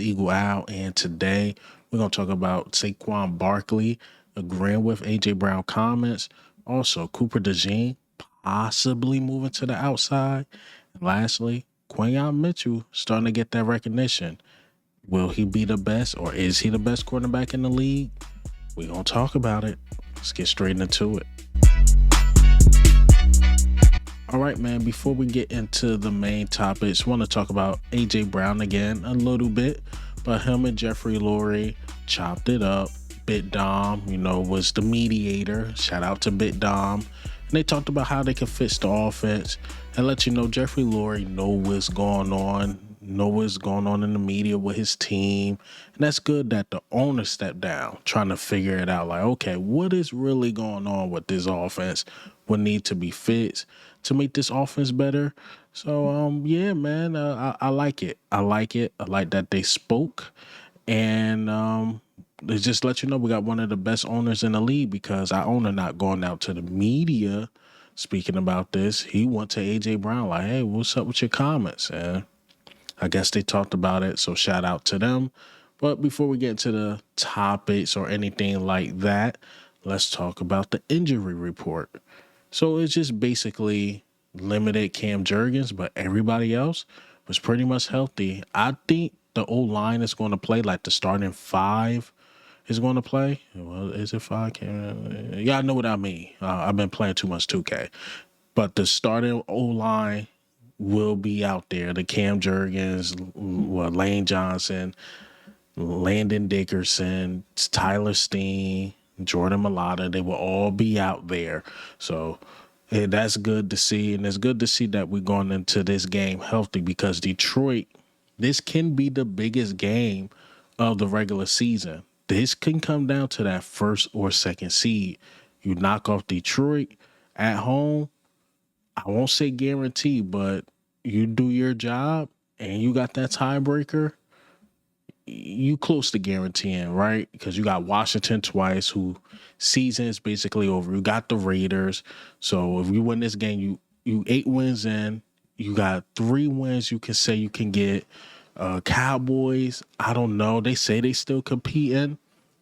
Eagle out, and today we're going to talk about Saquon Barkley agreeing with A.J. Brown comments. Also, Cooper DeJean possibly moving to the outside. And lastly, Quinyon Mitchell starting to get that recognition. Will he be the best, or is he the best quarterback in the league? We're going to talk about it. Let's get straight into it. All right, man, before we get into the main topics, I want to talk about A.J. Brown again a little bit. But him and Jeffrey Lurie chopped it up. Bit Dom, was the mediator. Shout out to Bit Dom. And they talked about how they can fix the offense and let you know Jeffrey Lurie know what's going on in the media with his team. And that's good that the owner stepped down, trying to figure it out. Like, okay, what is really going on with this offense? What need to be fixed to make this offense better? So, yeah, man, I like it. I like it. I like that they spoke. And they just let you know we got one of the best owners in the league, because our owner not going out to the media speaking about this. He went to A.J. Brown like, hey, what's up with your comments? And I guess they talked about it, so shout out to them. But before we get to the topics or anything like that, let's talk about the injury report. So it's just basically limited Cam Jurgens, but everybody else was pretty much healthy. I think the O-line is going to play, like the starting five is going to play. Well, is it five? Y'all know what I mean. I've been playing too much 2K. But the starting O-line will be out there. The Cam Jurgens, Lane Johnson, Landon Dickerson, Tyler Steen, Jordan Mailata, they will all be out there. So that's good to see. And it's good to see that we're going into this game healthy, because Detroit, this can be the biggest game of the regular season. This can come down to that first or second seed. You knock off Detroit at home, I won't say guarantee, but you do your job and you got that tiebreaker, you close to guaranteeing, right? Because you got Washington twice, who season is basically over. You got the Raiders. So if you win this game, you 8 wins in. You got 3 wins you can say you can get. Cowboys, I don't know. They say they still competing.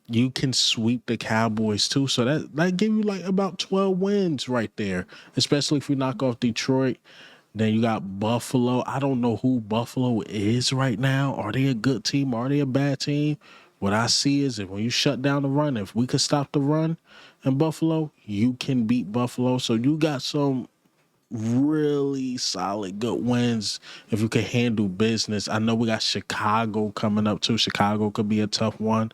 You can sweep the Cowboys too. So that give you like about 12 wins right there, especially if you knock off Detroit. Then you got Buffalo. I don't know who Buffalo is right now. Are they a good team? Are they a bad team? What I see is that when you shut down the run, if we could stop the run in Buffalo, you can beat Buffalo. So you got some really solid good wins if you can handle business. I know we got Chicago coming up too. Chicago could be a tough one.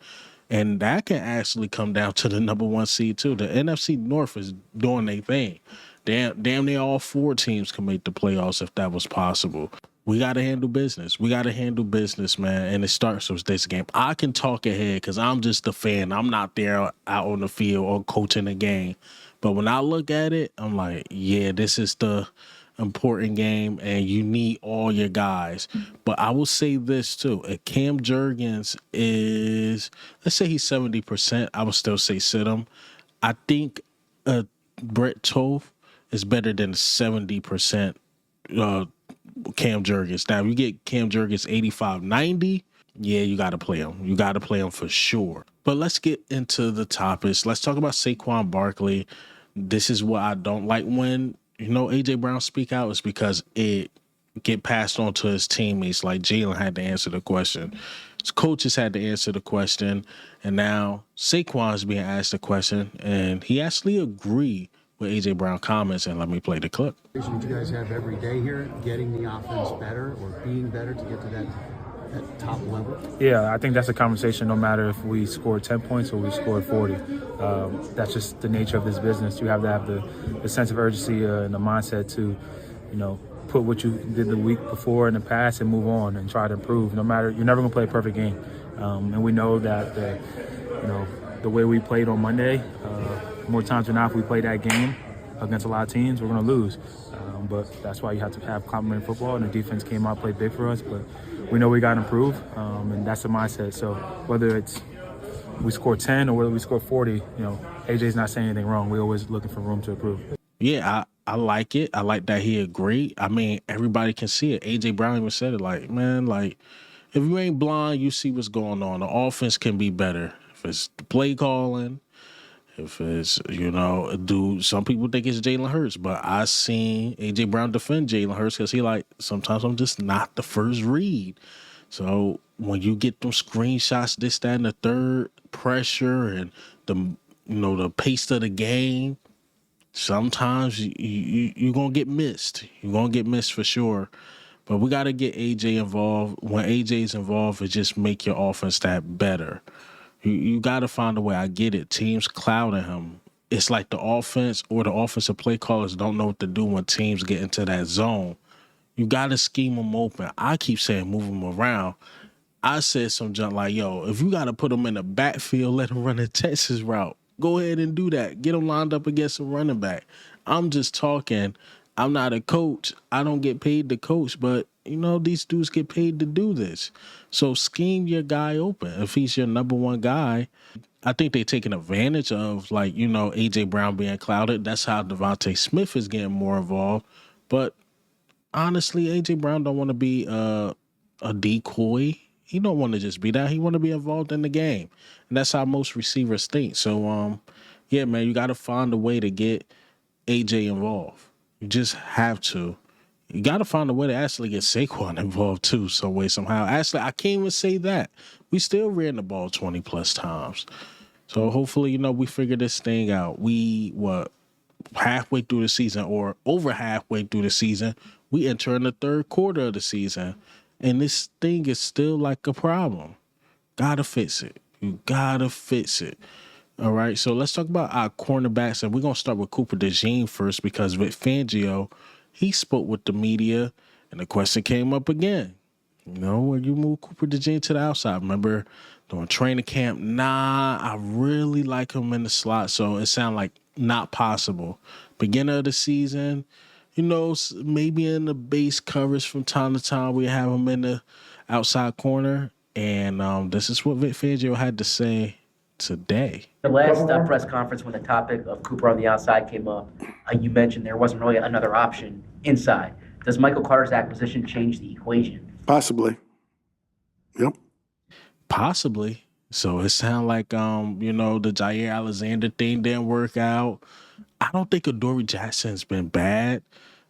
And that can actually come down to the number 1 seed too. The NFC North is doing their thing. Damn near all 4 teams can make the playoffs if that was possible. We got to handle business. We got to handle business, man. And it starts with this game. I can talk ahead because I'm just a fan. I'm not there out on the field or coaching the game. But when I look at it, I'm like, yeah, this is the important game, and you need all your guys. But I will say this too. If Cam Jurgens is, let's say he's 70%, I would still say sit him. I think Brett Toth is better than 70% Cam Jurgens. Now, if you get Cam Jurgens 85-90, yeah, you got to play him. You got to play him for sure. But let's get into the topics. Let's talk about Saquon Barkley. This is what I don't like when, A.J. Brown speak out, is because it get passed on to his teammates. Like Jalen had to answer the question. His coaches had to answer the question. And now Saquon is being asked the question, and he actually agreed with A.J. Brown comments. And let me play the clip. You guys have every day here, getting the offense better or being better to get to that top level? Yeah, I think that's a conversation no matter if we score 10 points or we score 40. That's just the nature of this business. You have to have the sense of urgency and the mindset to, put what you did the week before in the past and move on and try to improve. No matter, you're never going to play a perfect game. And we know that, the way we played on Monday, more times than not, if we play that game against a lot of teams, we're going to lose. But that's why you have to have complementary football, and the defense came out, played big for us. But we know we got to improve, and that's the mindset. So whether it's we score 10 or whether we score 40, AJ's not saying anything wrong. We're always looking for room to improve. Yeah, I like it. I like that he agreed. I mean, everybody can see it. A.J. Brown even said it, like, man, like, if you ain't blind, you see what's going on. The offense can be better. If it's the play calling, if it's, dude, some people think it's Jalen Hurts, but I seen A.J. Brown defend Jalen Hurts because he like, sometimes I'm just not the first read. So when you get them screenshots, this, that, and the third, pressure and the pace of the game, sometimes you're going to get missed. You're going to get missed for sure. But we got to get AJ involved. When AJ's involved, it just make your offense that better. You got to find a way. I get it. Teams clouding him. It's like the offense or the offensive play callers don't know what to do when teams get into that zone. You got to scheme them open. I keep saying move them around. I said some junk like, yo, if you got to put them in the backfield, let them run the Texas route. Go ahead and do that. Get them lined up against a running back. I'm just talking. I'm not a coach. I don't get paid to coach, but, these dudes get paid to do this. So scheme your guy open. If he's your number one guy, I think they're taking advantage of, A.J. Brown being clouded. That's how Devontae Smith is getting more involved. But honestly, A.J. Brown don't want to be a decoy. He don't want to just be that. He want to be involved in the game. And that's how most receivers think. So, yeah, man, you got to find a way to get AJ involved. You just have to. You got to find a way to actually get Saquon involved too, some way, somehow. Actually, I can't even say that. We still ran the ball 20-plus times. So hopefully, we figure this thing out. Halfway through the season or over halfway through the season, we enter in the third quarter of the season. And this thing is still like a problem. Gotta fix it. You gotta fix it. All right, so let's talk about our cornerbacks. And we're going to start with Cooper DeJean first because Vic Fangio, he spoke with the media, and the question came up again. When you move Cooper DeJean to the outside, remember during training camp, I really like him in the slot. So it sounded like not possible. Beginning of the season, maybe in the base coverage from time to time, we have him in the outside corner. And this is what Vic Fangio had to say today. The last press conference when the topic of Cooper on the outside came up, you mentioned there wasn't really another option inside. Does Michael Carter's acquisition change the equation? Possibly. Yep. Possibly. So it sounds like, the Jair Alexander thing didn't work out. I don't think Adoree Jackson's been bad.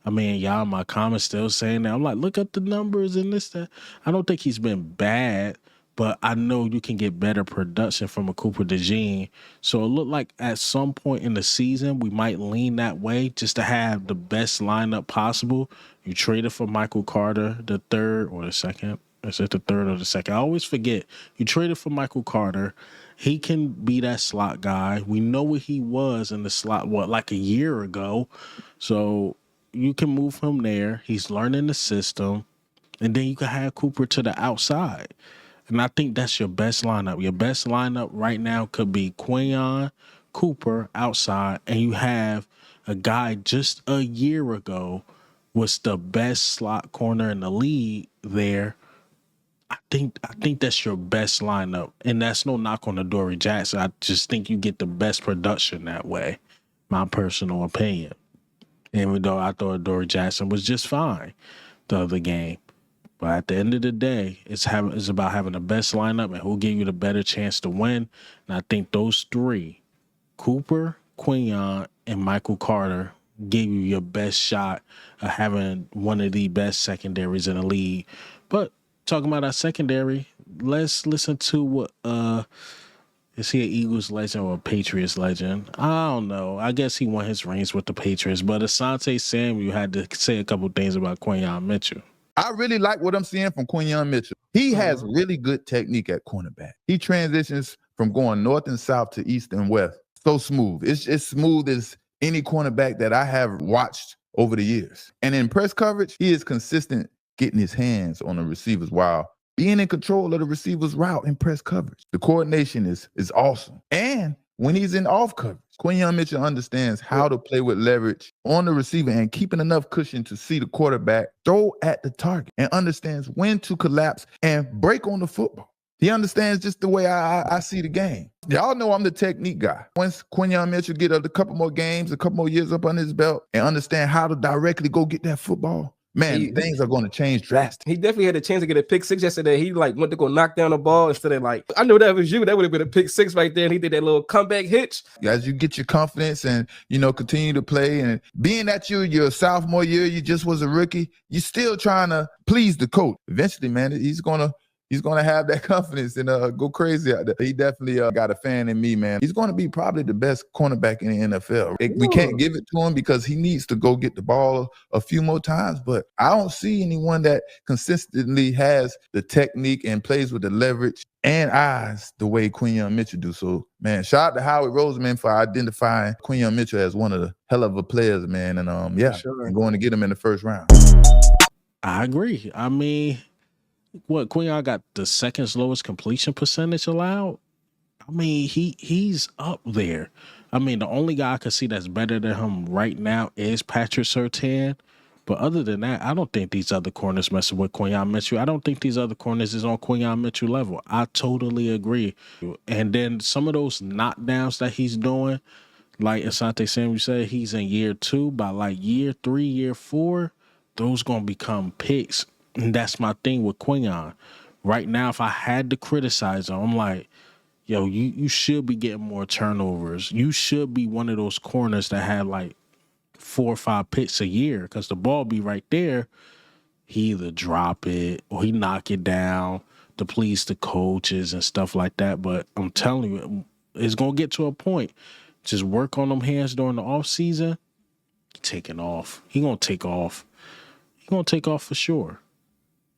I mean, y'all in my comments still saying that. I'm like, look at the numbers and this, that. I don't think he's been bad, but I know you can get better production from a Cooper DeJean. So it looked like at some point in the season, we might lean that way just to have the best lineup possible. You traded for Michael Carter, the third or the second. Is it the third or the second? I always forget. You traded for Michael Carter. He can be that slot guy. We know what he was in the slot, like a year ago. So you can move him there. He's learning the system. And then you can have Cooper to the outside. And I think that's your best lineup. Your best lineup right now could be Quinyon, Cooper outside, and you have a guy just a year ago was the best slot corner in the league there. I think that's your best lineup. And that's no knock on Adoree Jackson. I just think you get the best production that way. My personal opinion. Even though I thought Adoree Jackson was just fine the other game. But at the end of the day, it's about having the best lineup and who'll give you the better chance to win. And I think those three, Cooper, Quinyon, and Michael Carter, give you your best shot of having one of the best secondaries in the league. But talking about our secondary, let's listen to what is he an Eagles legend or a Patriots legend? I don't know. I guess he won his rings with the Patriots. But Asante Samuel had to say a couple things about Quinyon Mitchell. I really like what I'm seeing from Quinyon Mitchell. He has really good technique at cornerback. He transitions from going north and south to east and west. So smooth. It's smooth as any cornerback that I have watched over the years. And in press coverage, he is consistent getting his hands on the receivers while being in control of the receiver's route in press coverage. The coordination is awesome. And when he's in off coverage, Quinyon Mitchell understands how to play with leverage on the receiver and keeping enough cushion to see the quarterback throw at the target and understands when to collapse and break on the football. He understands just the way I see the game. Y'all know I'm the technique guy. Once Quinyon Mitchell get a couple more games, a couple more years up under his belt and understand how to directly go get that football, man, things are going to change drastically. He definitely had a chance to get a pick six yesterday. He like went to go knock down the ball instead of like, I know that was you. That would have been a pick six right there. And he did that little comeback hitch. As you get your confidence and, continue to play, and being that your sophomore year, you just was a rookie, you're still trying to please the coach. Eventually, man, he's gonna have that confidence and go crazy out there. He definitely got a fan in me, man. He's going to be probably the best cornerback in the NFL. We can't give it to him because he needs to go get the ball a few more times, but I don't see anyone that consistently has the technique and plays with the leverage and eyes the way Quinyon Mitchell do. So, man, shout out to Howie Roseman for identifying Quinyon Mitchell as one of the hell of a players, man. And and going to get him in the first round. I agree. I mean, what, Quinyon got the second lowest completion percentage allowed? I mean, he's up there. I mean, the only guy I could see that's better than him right now is Patrick Surtain. But other than that, I don't think these other corners messing with Quinyon Mitchell. I don't think these other corners is on Quinyon Mitchell level. I totally agree. And then some of those knockdowns that he's doing, like Asante Samuel said, he's in year 2. By like year 3, year 4, those going to become picks. And that's my thing with Quinyon. Right now, if I had to criticize him, I'm like, yo, you should be getting more turnovers. You should be one of those corners that had like 4 or 5 picks a year, because the ball be right there. He either drop it or he knock it down to please the coaches and stuff like that. But I'm telling you, it's going to get to a point. Just work on them hands during the offseason. Taking off. He going to take off. He going to take off for sure.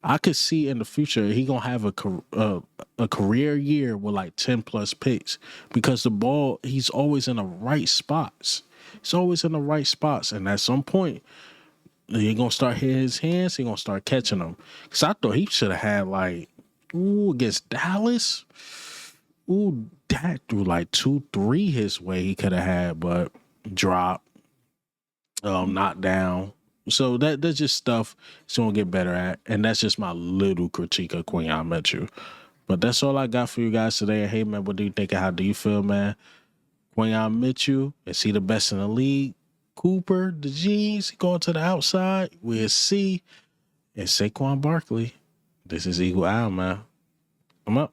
I could see in the future he going to have a career year with like 10-plus picks, because the ball, he's always in the right spots. He's always in the right spots. And at some point, he's going to start hitting his hands. He's going to start catching them. Because I thought he should have had like, against Dallas. That threw like 2-3 his way he could have had, but drop, knocked down. So that's just stuff he's going to get better at. And that's just my little critique of Quinyon Mitchell. But that's all I got for you guys today. Hey, man, what do you think? How do you feel, man? Quinyon Mitchell, is he the best in the league? Cooper, DeJean, is he going to the outside? We'll see. And Saquon Barkley. This is Eagle Owl, man. I'm up.